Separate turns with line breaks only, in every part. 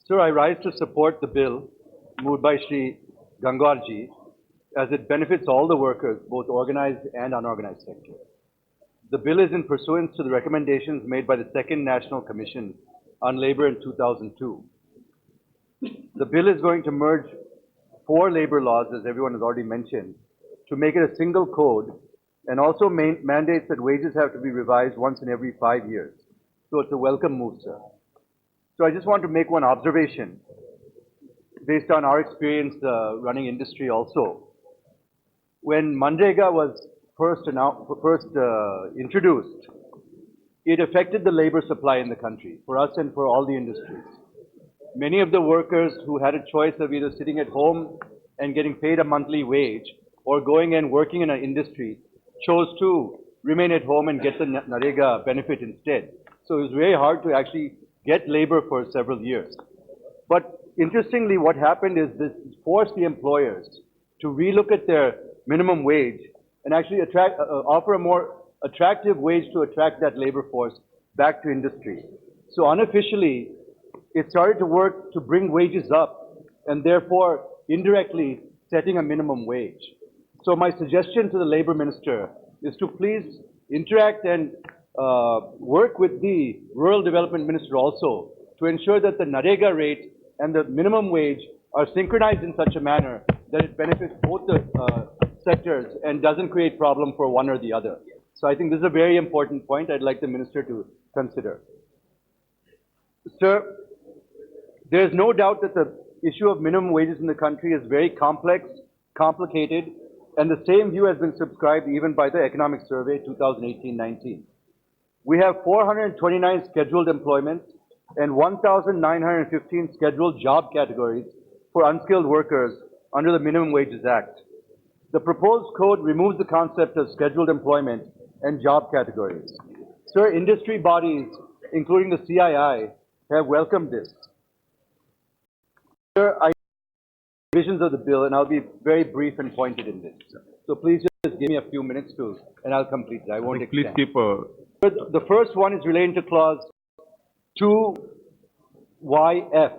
Sir, I rise to support the bill moved by Shri Gangarji as it benefits all the workers, both organized and unorganized sector. The bill is in pursuance to the recommendations made by the Second National Commission on Labor in 2002. The bill is going to merge 4 labor laws, as everyone has already mentioned, to make it a single code, and also mandates that wages have to be revised once in every 5 years. So it's a welcome move, sir. So I just want to make one observation based on our experience running industry also. When Manrega was first introduced, it affected the labor supply in the country, for us and for all the industries. Many of the workers who had a choice of either sitting at home and getting paid a monthly wage or going and working in an industry chose to remain at home and get the Narega benefit instead. So it was very hard to actually get labor for several years. But interestingly, what happened is this forced the employers to relook at their minimum wage and actually offer a more attractive wage to attract that labor force back to industry. So unofficially, it started to work to bring wages up and therefore indirectly setting a minimum wage. So my suggestion to the labor minister is to please interact and work with the rural development minister also to ensure that the Narega rate and the minimum wage are synchronized in such a manner that it benefits both the sectors and doesn't create problem for one or the other. So I think this is a very important point I'd like the minister to consider. Sir, there is no doubt that the issue of minimum wages in the country is very complex, complicated, and the same view has been subscribed even by the Economic Survey 2018-19. We have 429 scheduled employments and 1,915 scheduled job categories for unskilled workers under the Minimum Wages Act. The proposed code removes the concept of scheduled employment and job categories. Sir, industry bodies, including the CII, have welcomed this. Sir, I visions of the bill, and I'll be very brief and pointed in this. So please just give me a few minutes and I'll complete it. I won't extend.
Please keep.
The first one is relating to clause 2YF,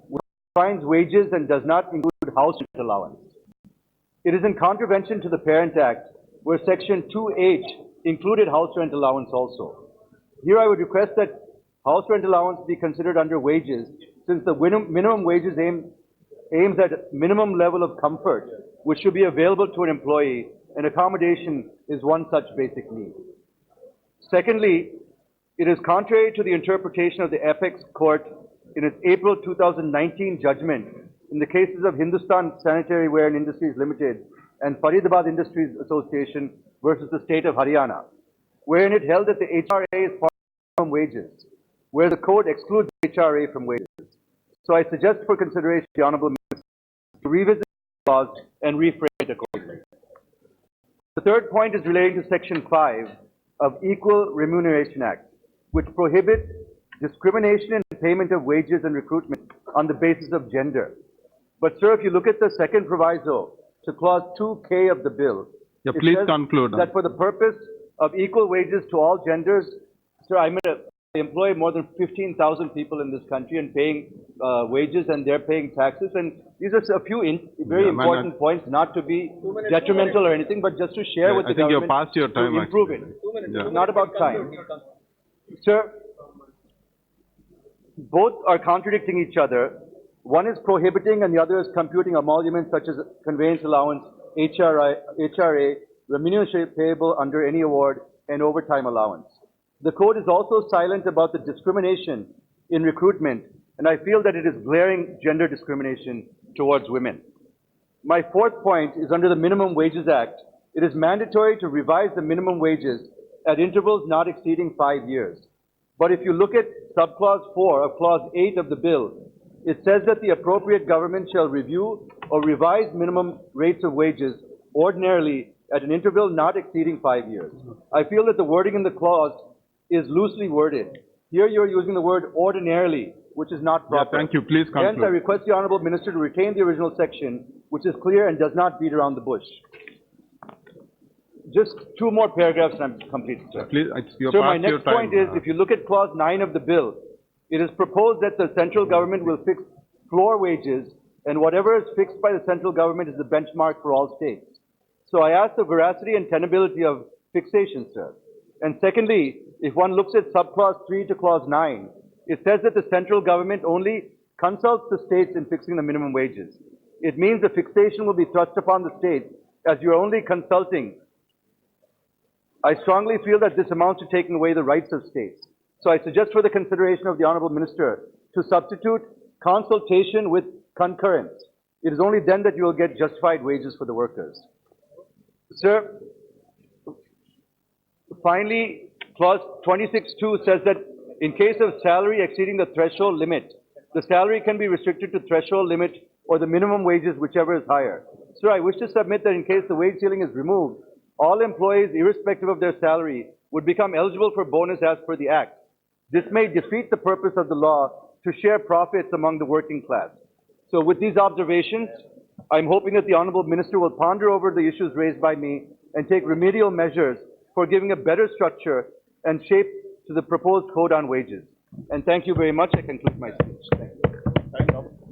which defines wages and does not include house rent allowance. It is in contravention to the Parent Act, where section 2H included house rent allowance also. Here I would request that house rent allowance be considered under wages, since the minimum wages aims at minimum level of comfort, which should be available to an employee, and accommodation is one such basic need. Secondly, it is contrary to the interpretation of the Apex Court in its April 2019 judgment in the cases of Hindustan Sanitary Ware and Industries Limited and Faridabad Industries Association versus the state of Haryana, wherein it held that the HRA is part of minimum wages, where the code excludes HRA from wages. So I suggest for consideration the Honorable Minister to revisit the clause and rephrase it accordingly. The third point is relating to Section 5 of Equal Remuneration Act, which prohibits discrimination in the payment of wages and recruitment on the basis of gender. But sir, if you look at the second proviso to clause 2K of the bill,
please conclude.
That for the purpose of equal wages to all genders, sir, I employ more than 15,000 people in this country and paying wages, and they're paying taxes. And these are a few very important points, not to be detrimental or anything, but just to share with the government
you're past your time,
to improve it. It's not about time. Sir, both are contradicting each other. One is prohibiting and the other is computing emoluments such as conveyance allowance, HRA, remuneration payable under any award, and overtime allowance. The code is also silent about the discrimination in recruitment, and I feel that it is glaring gender discrimination towards women. My fourth point is under the Minimum Wages Act. It is mandatory to revise the minimum wages at intervals not exceeding 5 years. But if you look at subclause 4 of clause 8 of the bill, it says that the appropriate government shall review or revise minimum rates of wages ordinarily at an interval not exceeding 5 years. I feel that the wording in the clause is loosely worded. Here you're using the word ordinarily, which is not proper.
Thank you. Please conclude.
Hence, I request the Honorable Minister to retain the original section, which is clear and does not beat around the bush. Just 2 more paragraphs and I'm complete, sir.
Please,
So my next point is, if you look at clause 9 of the bill, It is proposed that the central government will fix floor wages, and whatever is fixed by the central government is the benchmark for all states. So I ask the veracity and tenability of fixation, sir. And secondly, if one looks at subclause 3 to clause 9, it says that the central government only consults the states in fixing the minimum wages. It means the fixation will be thrust upon the states as you are only consulting. I strongly feel that this amounts to taking away the rights of states. So I suggest for the consideration of the Honorable Minister to substitute consultation with concurrence. It is only then that you will get justified wages for the workers. Sir, finally, clause 26(2) says that in case of salary exceeding the threshold limit, the salary can be restricted to threshold limit or the minimum wages, whichever is higher. Sir, I wish to submit that in case the wage ceiling is removed, all employees, irrespective of their salary, would become eligible for bonus as per the Act. This may defeat the purpose of the law to share profits among the working class. So with these observations, I'm hoping that the Honorable Minister will ponder over the issues raised by me and take remedial measures for giving a better structure and shape to the proposed code on wages. And thank you very much. I conclude my speech. Thank you.